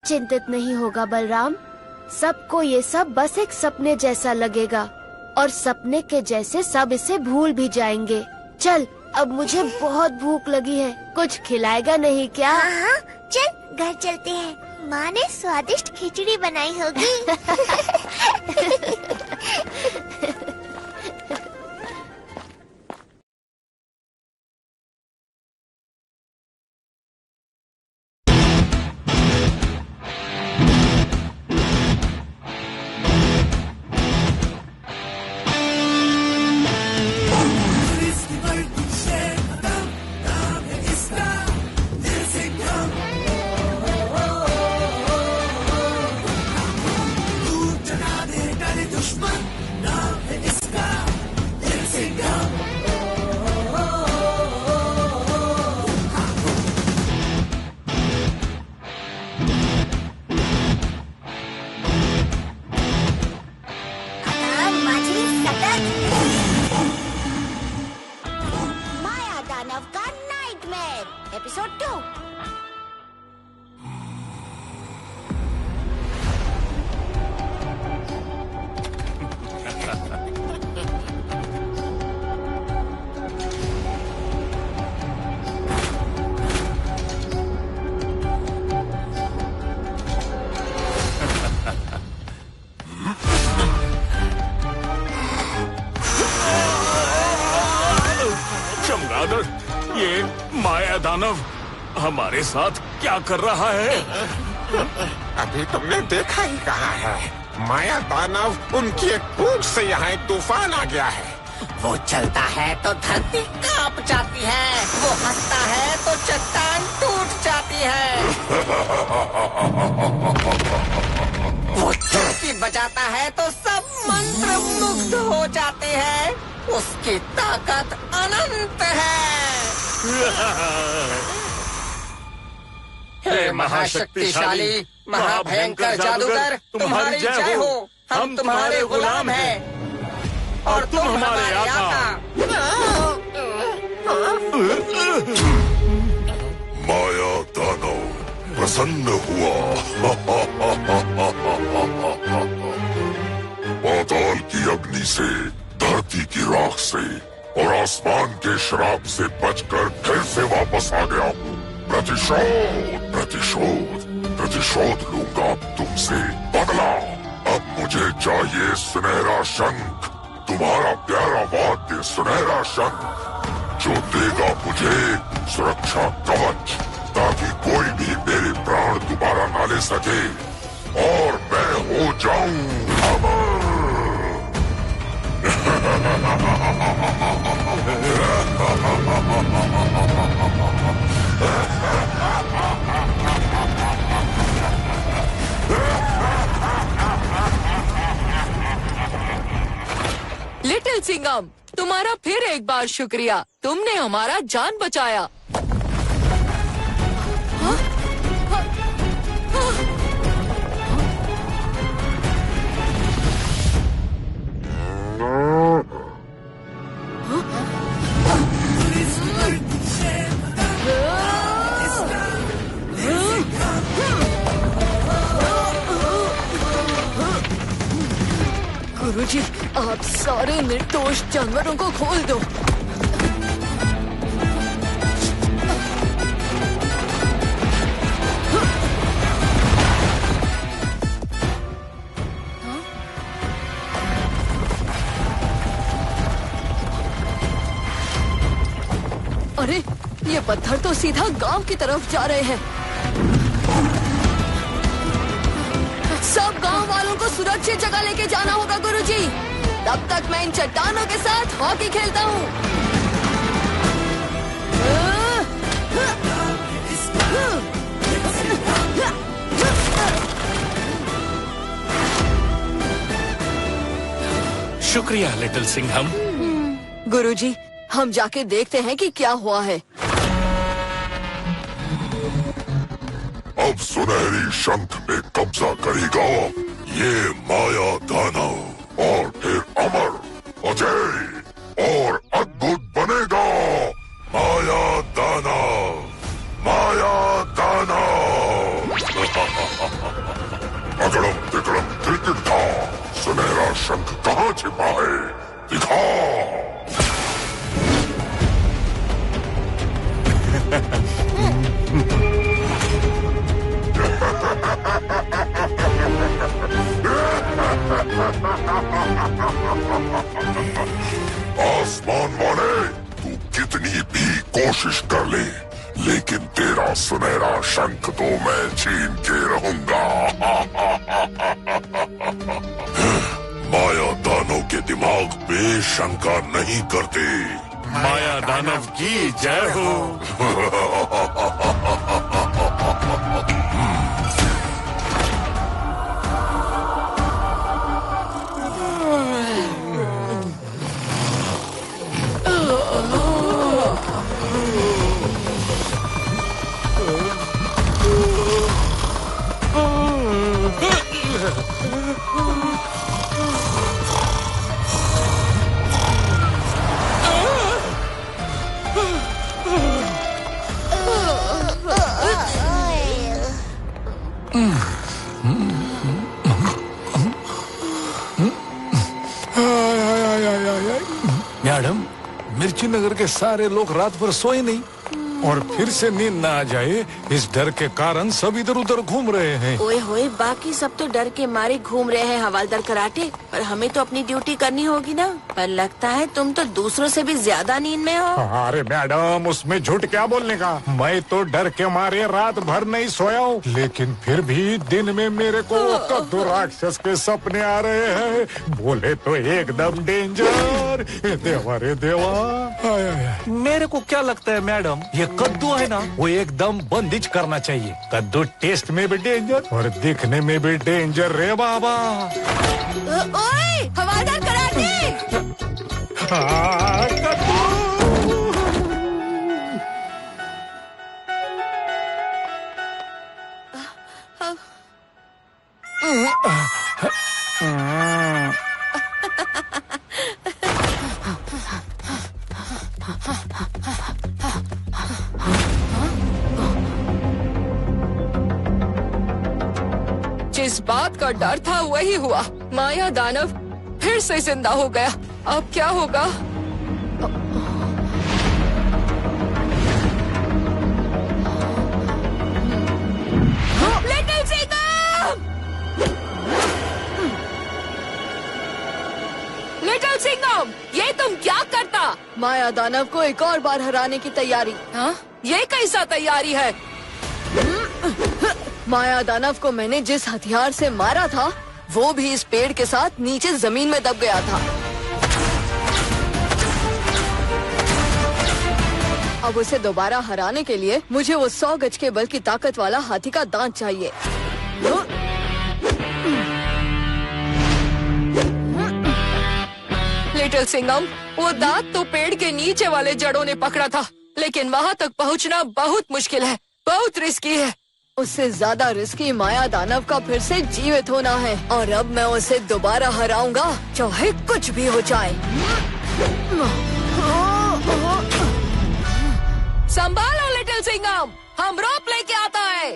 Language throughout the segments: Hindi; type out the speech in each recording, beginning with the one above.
चिंतित नहीं होगा बलराम। सबको ये सब बस एक सपने जैसा लगेगा और सपने के जैसे सब इसे भूल भी जाएंगे। चल, अब मुझे बहुत भूख लगी है, कुछ खिलाएगा नहीं क्या? हाँ, चल घर चलते हैं। माँ ने स्वादिष्ट खिचड़ी बनाई होगी। माया दानव का नाइटमेयर एपिसोड 2। चमगादड़, ये माया दानव हमारे साथ क्या कर रहा है? अभी तुमने देखा ही कहा है। माया दानव उनकी एक पूंछ से यहाँ एक तूफान आ गया है। वो चलता है तो धरती कांप जाती है, वो हंसता है तो चट्टान टूट जाती है, वो चुटकी बजाता है तो सब मंत्र मुग्ध हो जाते हैं। उसकी ताकत अनंत है। हे महाशक्तिशाली, महाभयंकर जादूगर, तुम्हारी जय हो। हम तुम्हारे गुलाम हैं और तुम हमारे आका। माया दानव प्रसन्न हुआ। पाताल की अग्नि से, धरती की राख से और आसमान के श्राप से बचकर फिर से वापस आ गया हूँ। प्रतिशोध प्रतिशोध प्रतिशोध लूंगा अब तुमसे। बदला, अब मुझे चाहिए सुनहरा शंख, तुम्हारा प्यारा वाद्य सुनहरा शंख, जो देगा मुझे सुरक्षा कवच, ताकि कोई भी मेरे प्राण दोबारा ना ले सके और मैं हो जाऊं अमर। लिटिल सिंघम, तुम्हारा फिर एक बार शुक्रिया, तुमने हमारा जान बचाया। गुरुजी, आप सारे निर्दोष जानवरों को खोल दो। अरे, ये पत्थर तो सीधा गांव की तरफ जा रहे हैं। सब गांव वालों को सुरक्षित जगह लेके जाना होगा गुरुजी। तब तक मैं इन चट्टानों के साथ हॉकी खेलता हूँ। शुक्रिया लिटिल सिंघम। गुरुजी, हम जाके देखते हैं कि क्या हुआ है। अब सुनहरी शंख में कब्जा करेगा ये माया दानव और फिर अमर, अजय और अद्भुत बनेगा माया दानव, माया दानव। अगड़म तिगड़म तिरकिटा, सुनहरा शंख कहाँ छिपा है, दिखा। आसमान वाले, तू कितनी भी कोशिश कर ले, लेकिन तेरा सुनहरा शंख तो मैं छीन के रहूंगा। माया दानव के दिमाग पे शंका नहीं करते। माया दानव की जय हो। मैडम, मिर्ची नगर के सारे लोग रात भर सोए नहीं और फिर से नींद न आ जाए इस डर के कारण सब इधर उधर घूम रहे हैं। ओए होए, बाकी सब तो डर के मारे घूम रहे हैं हवालदार कराटे, पर हमें तो अपनी ड्यूटी करनी होगी ना। पर लगता है तुम तो दूसरों से भी ज्यादा नींद में हो। अरे मैडम, उसमें झूठ क्या बोलने का। मैं तो डर के मारे रात भर नहीं सोया हूँ, लेकिन फिर भी दिन में मेरे को कद्दू राक्षस के सपने आ रहे हैं। बोले तो एकदम डेंजर। देवा रे देवा। मेरे को क्या लगता है मैडम, ये कद्दू है ना, वो एकदम बंदिश करना चाहिए। कद्दू टेस्ट में भी डेंजर और दिखने में भी डेंजर रे बाबा। ओए, हवालदार कराटे। कद्दू। जिस बात का डर था वही हुआ। माया दानव फिर से जिंदा हो गया। अब क्या होगा? लिटिल सिंघम! लिटिल सिंघम, ये तुम क्या करता? माया दानव को एक और बार हराने की तैयारी। हाँ? ये कैसा तैयारी है? माया दानव को मैंने जिस हथियार से मारा था, वो भी इस पेड़ के साथ नीचे जमीन में दब गया था। अब उसे दोबारा हराने के लिए मुझे वो 100 गज के बल की ताकत वाला हाथी का दांत चाहिए। लिटिल सिंघम, वो दांत तो पेड़ के नीचे वाले जड़ों ने पकड़ा था, लेकिन वहाँ तक पहुँचना बहुत मुश्किल है, बहुत रिस्की है। उससे ज्यादा रिस्की माया दानव का फिर से जीवित होना है, और अब मैं उसे दोबारा हराऊंगा, चाहे कुछ भी हो जाए। संभालो लिटिल सिंघम, हम रोप लेके आता है।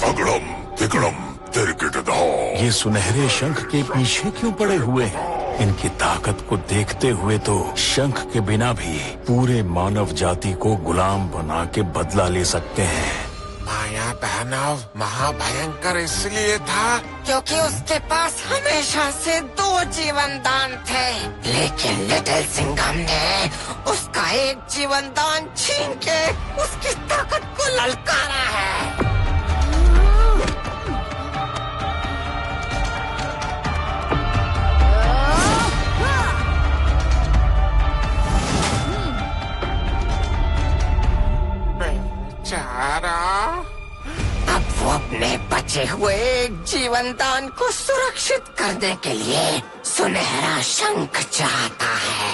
अगड़म तिगड़म तिरकिटा। ये सुनहरे शंख के पीछे क्यों पड़े हुए हैं? इनकी ताकत को देखते हुए तो शंख के बिना भी पूरे मानव जाति को गुलाम बना के बदला ले सकते हैं। माया दानव महाभयंकर इसलिए था क्योंकि उसके पास हमेशा से 2 जीवन दान थे, लेकिन लिटिल सिंघम ने उसका एक जीवन दान छीन के उसकी ताकत को ललकारा है। अब वो अपने बचे हुए जीवन दान को सुरक्षित करने के लिए सुनहरा शंख चाहता है।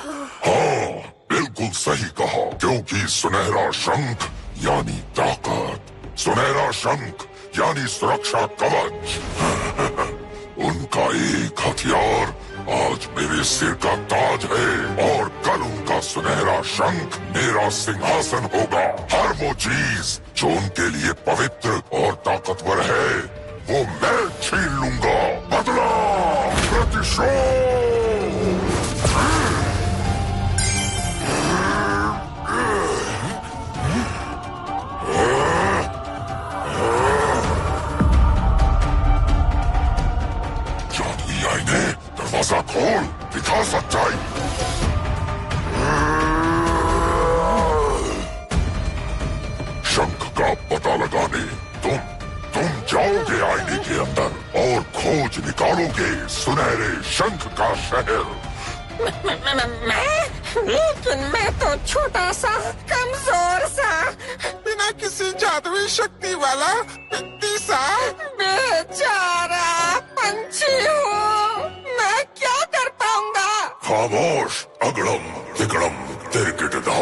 हाँ, बिल्कुल सही कहा, क्योंकि सुनहरा शंख यानी ताकत, सुनहरा शंख यानी सुरक्षा कवच। उनका एक हथियार आज मेरे सिर का ताज है और कल उनका सुनहरा शंख मेरा सिंहासन होगा। हर वो चीज जो उनके लिए पवित्र और ताकतवर है वो मैं छीन लूंगा। बदला, प्रतिशोध। जादुई आईने, दरवाजा खोल, दिखा सच्चाई। शंख का पता लगाने तुम जाओगे आईने के अंदर और खोज निकालोगे सुनहरे शंख का शहर। लेकिन मैं तो छोटा सा, कमजोर सा, बिना किसी जादुई शक्ति वाला पिट्टी सा। बेचारा पंछी हूँ, मैं क्या कर पाऊंगा? खामोश, अगड़म तिगड़म तिरकिट धा,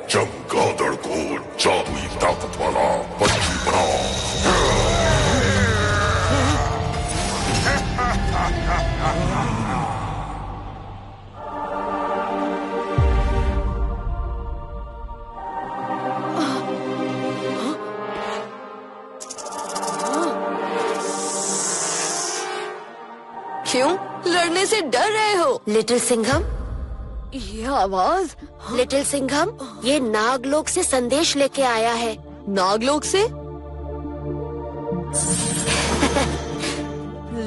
चमगादड़ को जादुई ताकत वाला पंछी बनाओ। क्यों लड़ने से डर रहे हो? लिटिल सिंघम, ये आवाज लिटिल सिंघम, ये नागलोक से संदेश लेके आया है। नागलोक से?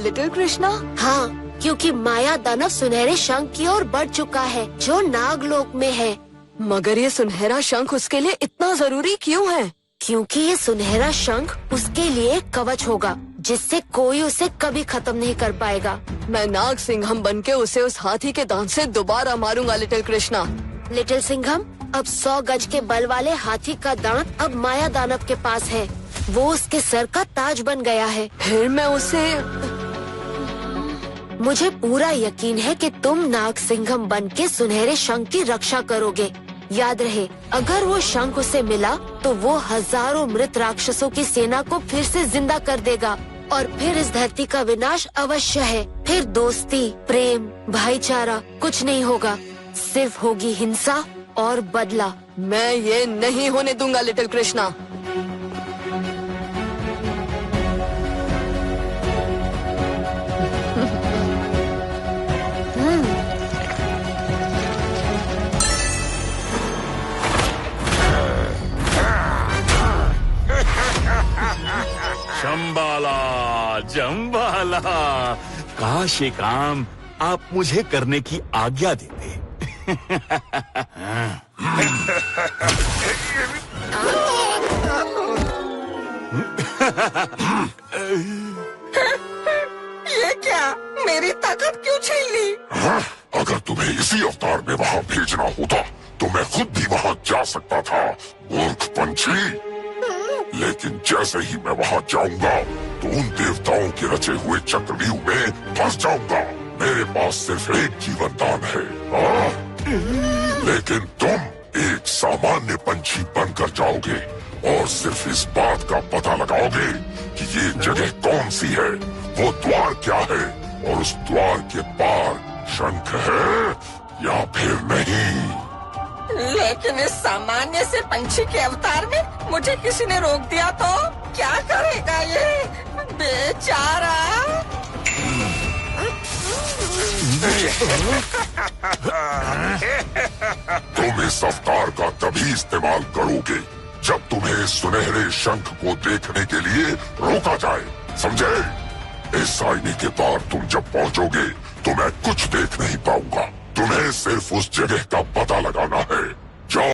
लिटिल कृष्णा? हाँ, क्योंकि माया दानव सुनहरे शंख की ओर बढ़ चुका है जो नागलोक में है। मगर ये सुनहरा शंख उसके लिए इतना जरूरी क्यों है? क्योंकि ये सुनहरा शंख उसके लिए कवच होगा जिससे कोई उसे कभी खत्म नहीं कर पाएगा। मैं नाग सिंघम बनके उसे उस हाथी के दांत से दोबारा मारूंगा लिटिल कृष्णा। लिटिल सिंघम, अब 100 गज के बल वाले हाथी का दांत अब माया दानव के पास है। वो उसके सर का ताज बन गया है। फिर मैं उसे... मुझे पूरा यकीन है कि तुम नाग सिंघम बनके सुनहरे शंख की रक्षा करोगे। याद रहे, अगर वो शंख उसे मिला तो वो हजारों मृत राक्षसों की सेना को फिर से जिंदा कर देगा और फिर इस धरती का विनाश अवश्य है। फिर दोस्ती, प्रेम, भाईचारा कुछ नहीं होगा, सिर्फ होगी हिंसा और बदला। मैं ये नहीं होने दूंगा लिटिल कृष्णा। शंबाला, जंबाला, काश ये काम आप मुझे करने की आज्ञा देते। ये क्या, मेरी ताकत क्यों छीन ली? अगर तुम्हें इसी अवतार में वहाँ भेजना होता तो मैं खुद भी वहाँ जा सकता था, मूर्ख पंछी। लेकिन जैसे ही मैं वहाँ जाऊंगा तो उन देवताओं के रचे हुए चक्रव्यूह में फंस जाऊंगा। मेरे पास सिर्फ एक जीवन दान है। लेकिन तुम एक सामान्य पंछी बनकर जाओगे और सिर्फ इस बात का पता लगाओगे कि ये जगह कौन सी है, वो द्वार क्या है और उस द्वार के पार शंख है या फिर नहीं। लेकिन इस सामान्य से पंछी के अवतार में मुझे किसी ने रोक दिया तो क्या करेगा ये बेचारा? तुम इस अवतार का तभी इस्तेमाल करोगे जब तुम्हें सुनहरे शंख को देखने के लिए रोका जाए, समझे? इस आईने के पार तुम जब पहुंचोगे तो मैं कुछ देख नहीं पाऊंगा। तुम्हें सिर्फ उस जगह का पता लगाना है